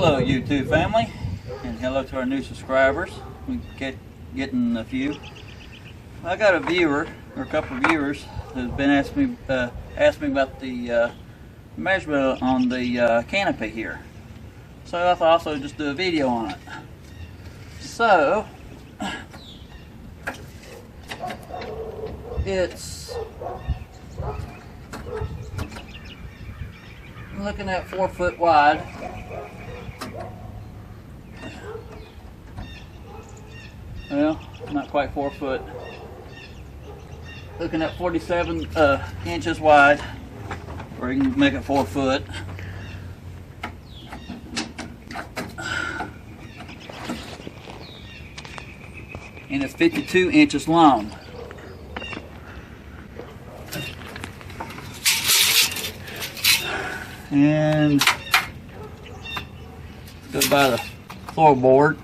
Hello YouTube family, and hello to our new subscribers. We getting a few. I got a viewer, or a couple of viewers, who's been asking me about the measurement on the canopy here. So I thought also just do a video on it. So it's I'm looking at 4 foot wide. Well, not quite 4 foot. Looking at 47 inches wide, or you can make it 4 foot. And it's 52 inches long. And go by the floorboard.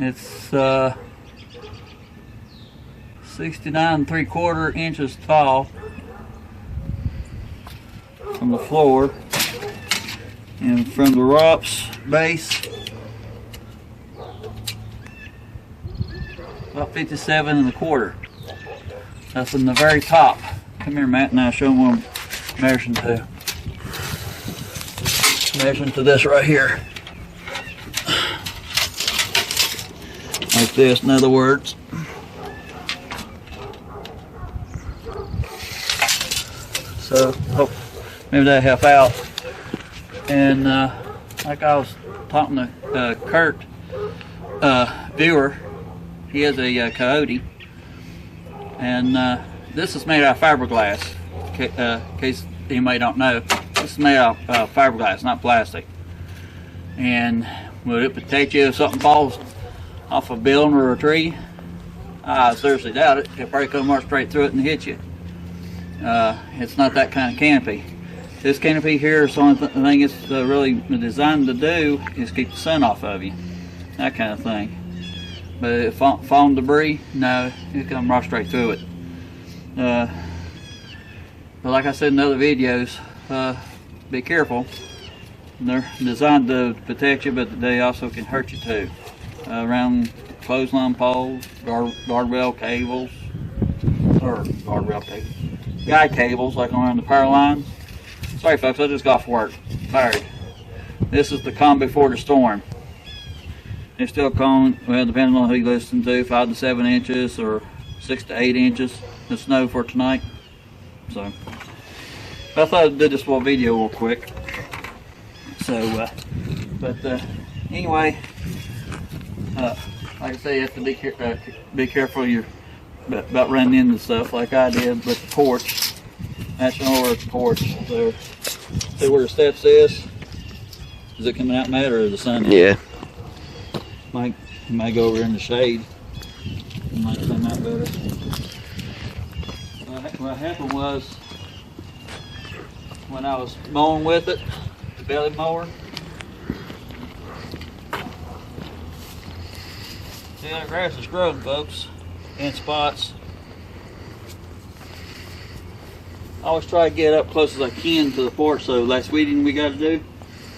It's 69 3/4 inches tall from the floor, and from the ROPS base about 57 1/4. That's from the very top. Come here, Matt, and I'll show them what I'm measuring to. Measuring to this right here. Like this, in other words. So, hope maybe that'll help out. And like I was talking to Kurt, viewer, he has a Coyote, and this is made out of fiberglass. In case anybody don't know, this is made out of fiberglass, not plastic. And will it protect you if something falls off a building or a tree? I seriously doubt it. It'll probably come right straight through it and hit you. It's not that kind of canopy. This canopy here is the only thing it's really designed to do is keep the sun off of you. That kind of thing. But if falling debris, no, it'll come right straight through it. But like I said in other videos, be careful. They're designed to protect you, but they also can hurt you too. Around clothesline poles, guardrail cables, guide cables, like around the power lines. Sorry folks, I just got off work, tired. This is the calm before the storm. It's still calm, well, depending on who you listen to, 5 to 7 inches or 6 to 8 inches of snow for tonight. So I thought I'd do this little video real quick. So anyway, like I say, you have to be careful about running into stuff like I did with the porch. That's over at the porch there. See where the steps is? Is it coming out, Matt, or is the sun in? Yeah. You might go over in the shade. It might come out better. What happened was, when I was mowing with it, the belly mower, yeah, the grass is growing, folks, in spots. I always try to get up close as I can to the porch, so last weeding we got to do.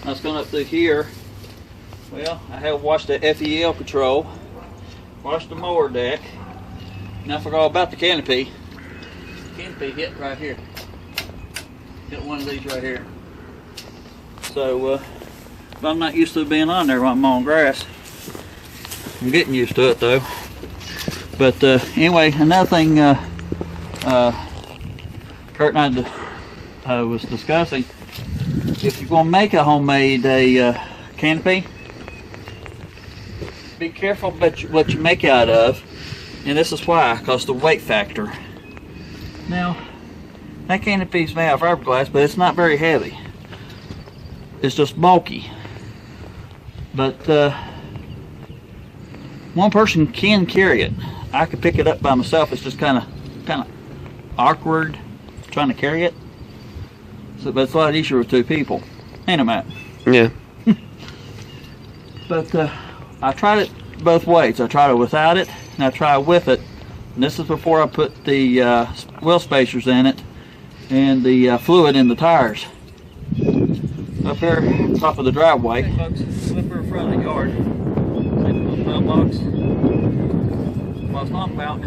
I was going up through here. Well, I have washed the FEL control, washed the mower deck, and I forgot all about the canopy. The canopy hit right here. Hit one of these right here. So, I'm not used to being on there while I'm mowing grass. I'm getting used to it though. But anyway, another thing Kurt and I was discussing, if you're going to make a homemade canopy, be careful about what you make out of, and this is why, because the weight factor. Now, that canopy is made out of fiberglass, but it's not very heavy. It's just bulky. But one person can carry it. I could pick it up by myself. It's just kind of awkward trying to carry it. So, but it's a lot easier with 2 people. Ain't it, Matt? Yeah. But I tried it both ways. I tried it without it, and I tried with it. And this is before I put the wheel spacers in it and the fluid in the tires. up here, top of the driveway. Hey folks, up here in front of the yard. See the mailbox. What I was talking about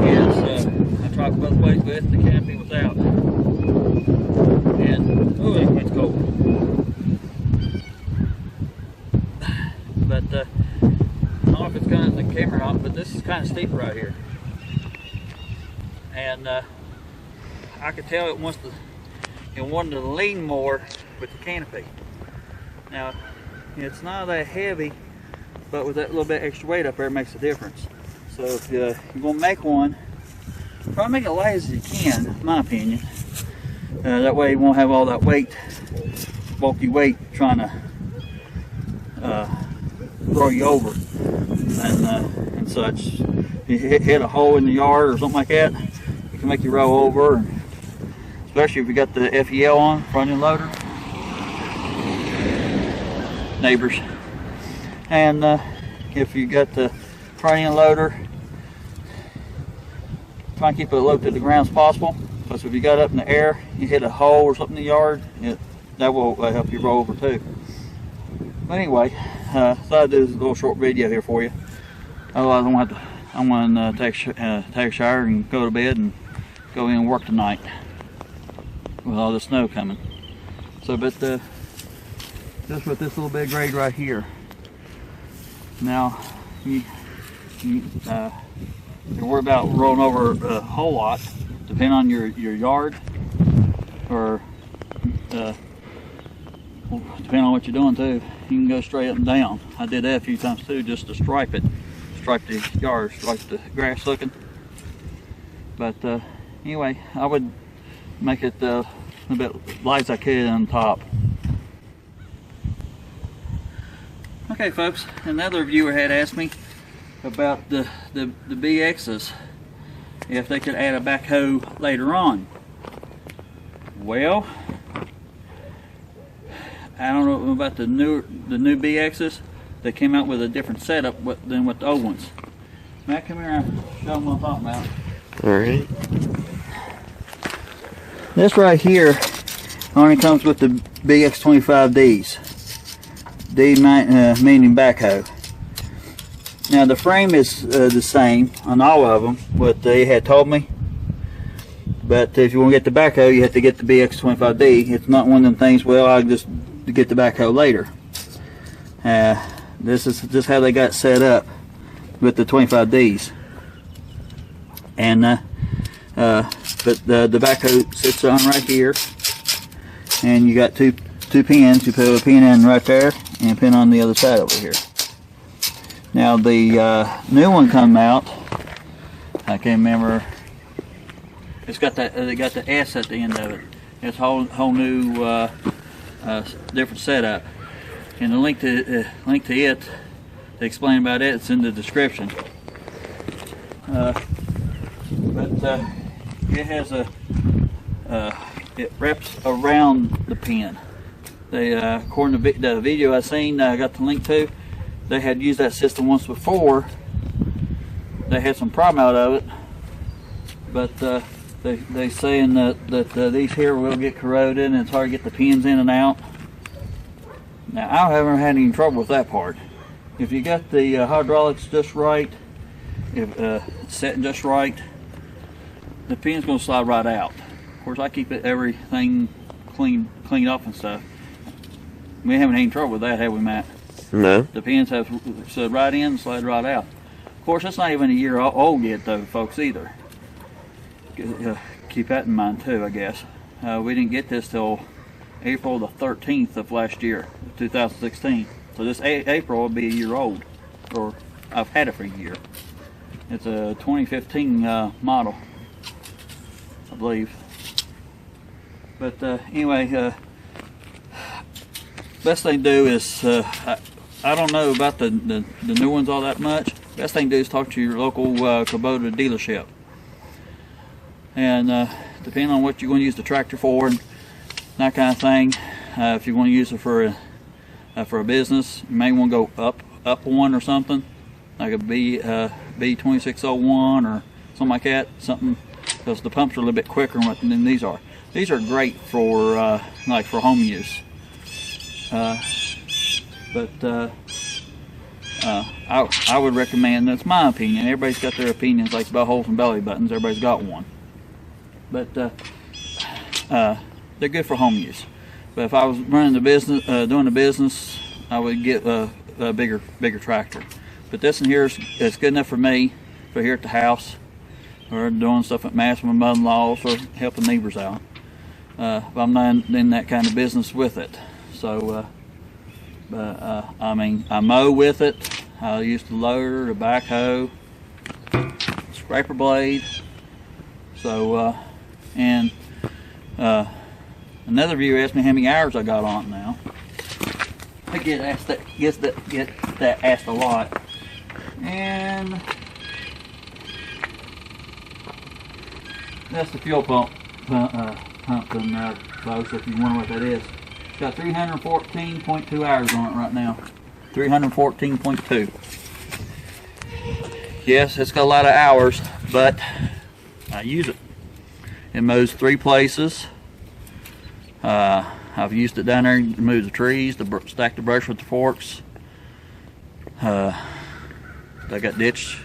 is I tried both ways with, the canopy without. And, oh, that wind's cold. But, I don't know if it's kind of the camera or not, but this is kind of steep right here. And I could tell it wants to, it wanted to lean more with the canopy. Now, it's not that heavy, but with that little bit extra weight up there, it makes a difference. So if you're going to make one, try to make it light as you can, in my opinion. That way you won't have all that weight, bulky weight, trying to throw you over and such. If you hit a hole in the yard or something like that, it can make you roll over. Especially if you got the FEL on, front end loader. Neighbors. And if you got the front end loader, try and keep it low to the ground as possible. Because if you got up in the air, you hit a hole or something in the yard, that will help you roll over too. But anyway, thought I'd do this little short video here for you. Otherwise, I'm going to take a shower and go to bed and go in and work tonight with all the snow coming. So, but just with this little bit of grade right here. Now, you worry about rolling over a whole lot, depending on your yard, or depending on what you're doing too. You can go straight up and down. I did that a few times too, just to stripe it, stripe the yard, stripe the grass looking. But anyway, I would make it a bit light as I could on top. Okay folks, another viewer had asked me about the BXs, if they could add a backhoe later on. Well, I don't know about the new BXs. They came out with a different setup than what the old ones. Matt, come here and show them what I'm talking about. Alright. This right here only comes with the BX25Ds. D meaning backhoe. Now the frame is the same on all of them, what they had told me. But if you want to get the backhoe, you have to get the BX25D. It's not one of them things, well, I'll just get the backhoe later. This is just how they got set up with the 25Ds. And but the backhoe sits on right here, and you got two pins. You put a pin in right there and a pin on the other side over here. Now the new one come out, I can't remember. It's got that. They got the S at the end of it. It's a whole new different setup. And the link to it, to explain about it, it's in the description. But it has it wraps around the pin. They, according to the video I seen, I got the link to, they had used that system once before. They had some problem out of it, but they saying that these here will get corroded and it's hard to get the pins in and out. Now I haven't had any trouble with that part. If you got the hydraulics just right, if setting just right, the pin's gonna slide right out. Of course, I keep everything cleaned up and stuff. We haven't had any trouble with that, have we, Matt? No. The pins have slid right in and slid right out. Of course, it's not even a year old yet, though, folks, either. Keep that in mind too, I guess. We didn't get this till April the 13th of last year, 2016. So this April will be a year old, or I've had it for a year. It's a 2015 model, I believe. But anyway, best thing to do is, I don't know about the new ones all that much. Best thing to do is talk to your local Kubota dealership. And depending on what you're going to use the tractor for and that kind of thing, if you want to use it for a business, you may want to go up one or something, like a B2601 or something like that. Something, because the pumps are a little bit quicker than these are. these are great for like for home use. I would recommend, that's my opinion, everybody's got their opinions, like buttholes and belly buttons, everybody's got one. But they're good for home use. But if I was running the business, doing the business, I would get a bigger tractor. But this one here is good enough for me, for here at the house, or doing stuff at mass with my mother-in-laws, or helping neighbors out. But I'm not in that kind of business with it. So, I mean, I mow with it. I use the loader, the backhoe, scraper blade. So, another viewer asked me how many hours I got on it now. I get that asked a lot. And that's the fuel pump pumping folks, if you wonder what that is. It's got 314.2 hours on it right now. 314.2. Yes, it's got a lot of hours, but I use it. It mows 3 places. I've used it down there to move the trees, to stack the brush with the forks. I got ditch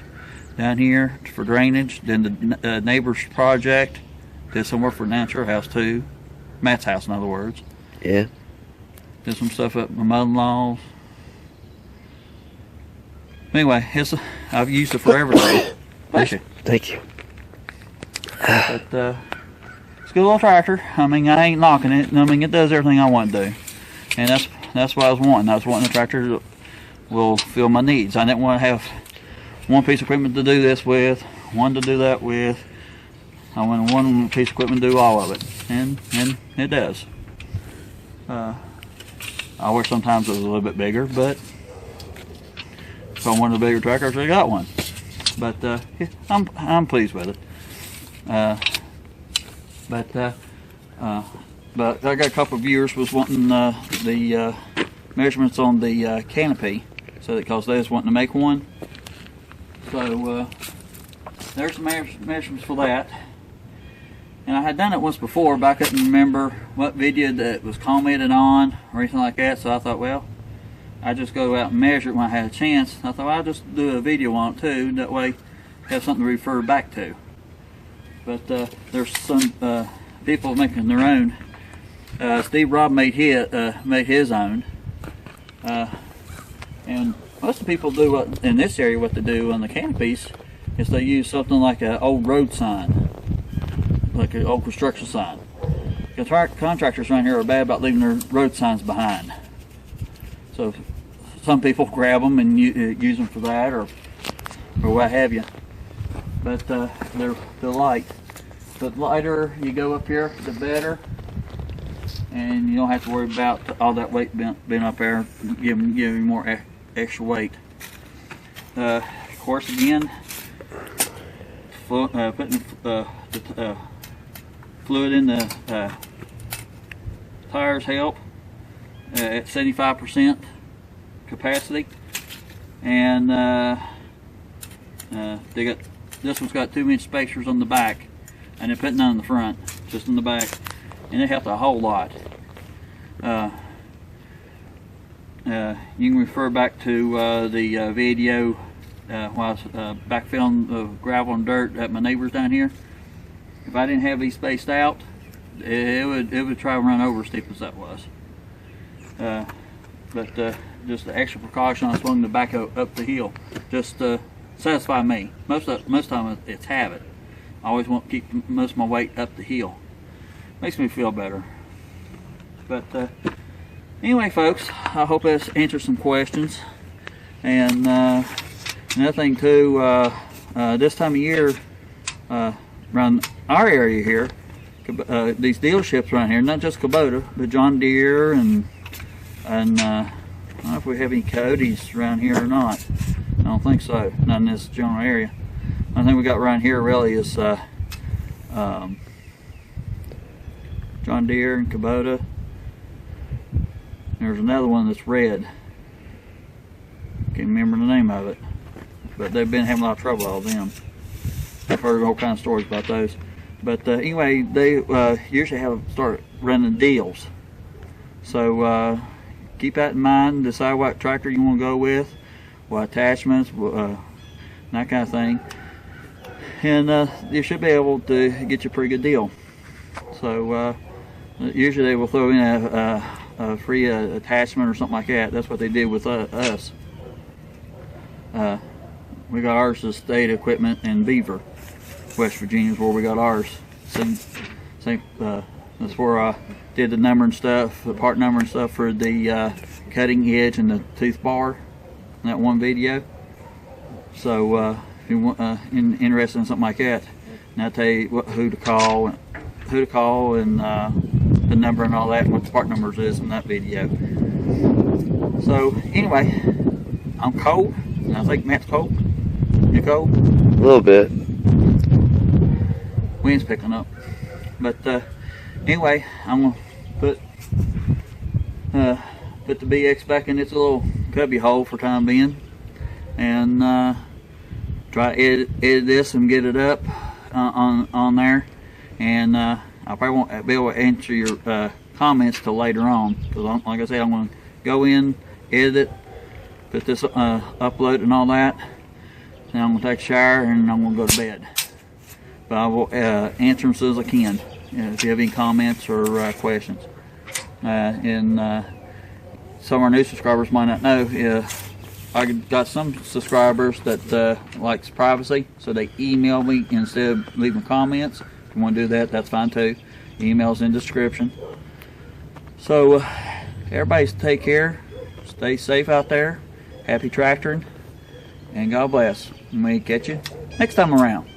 down here for drainage. Then the neighbor's project. Did some work for Natural House too. Matt's house, in other words. Yeah. Did some stuff up at my mother-in-law's. Anyway, I've used it for everything. Thank you. Thank you. But it's a good little tractor. I mean, I ain't knocking it. I mean, it does everything I want to do, and that's what I was wanting. I was wanting a tractor that will fill my needs. I didn't want to have one piece of equipment to do this with, one to do that with. I wanted one piece of equipment to do all of it, and it does. I wish sometimes it was a little bit bigger, but if I wanted a bigger tractor, I got one. But yeah, I'm pleased with it. But I got a couple of viewers was wanting the measurements on the Canopy, so because they was wanting to make one. So there's some measurements for that. And I had done it once before, but I couldn't remember what video that was commented on or anything like that. So I thought, well, I just go out and measure it when I had a chance. I thought, well, I'll just do a video on it too. That way, have something to refer back to. But there's some people making their own. Steve Robb made his own, and most of the people do what in this area. What they do on the canopies is they use something like an old road sign, like an old construction sign. Contractors around here are bad about leaving their road signs behind. So some people grab them and use them for that, or what have you. But they're light. The lighter you go up here, the better, and you don't have to worry about all that weight being up there, giving you more extra weight. Of course, again, putting the fluid in the tires help at 75% capacity, and this one's got 2-inch spacers on the back, and they're putting none on the front, just in the back, and it helped a whole lot. You can refer back to the video while I was backfilling the gravel and dirt at my neighbors down here. If I didn't have these spaced out, it would try to run over as steep as that was. But just the extra precaution, I swung the backhoe up the hill, just satisfy me. Most time it's habit. I always want to keep most of my weight up the hill. Makes me feel better. But anyway, folks, I hope this answers some questions. And another thing too, this time of year, around our area here, these dealerships around here, not just Kubota, but John Deere and I don't know if we have any Coyotes around here or not. I don't think so, not in this general area. I think we got around here really is John Deere and Kubota. There's another one that's red. Can't remember the name of it, but they've been having a lot of trouble, all of them. I've heard all kinds of stories about those. But anyway, they usually start running deals. So keep that in mind. Decide what tractor you want to go with, what attachments, that kind of thing. And you should be able to get you a pretty good deal. So usually they will throw in a free attachment or something like that. That's what they did with us. We got ours as state equipment in Beaver, West Virginia is where we got ours. That's where I did the number and stuff, the part number and stuff for the cutting edge and the tooth bar in that one video. So if you want interested in something like that, and I'll tell you who to call and the number and all that, and what the part numbers is in that video. So anyway, I'm cold, and I think Matt's cold. You cold? A little bit. Wind's picking up. But anyway, I'm gonna put the BX back in its little cubby hole for time being, and try to edit this and get it up on there. And I probably won't be able to answer your comments till later on, because like I said, I'm going to go in, edit it, put this upload and all that. Then I'm going to take a shower and I'm going to go to bed. But I will answer them as soon as I can if you have any comments or questions. And some of our new subscribers might not know, I got some subscribers that likes privacy, so they email me instead of leaving comments. If you want to do that, that's fine too. Email's in the description. So everybody take care, stay safe out there, happy tractoring, and God bless. We may catch you next time around.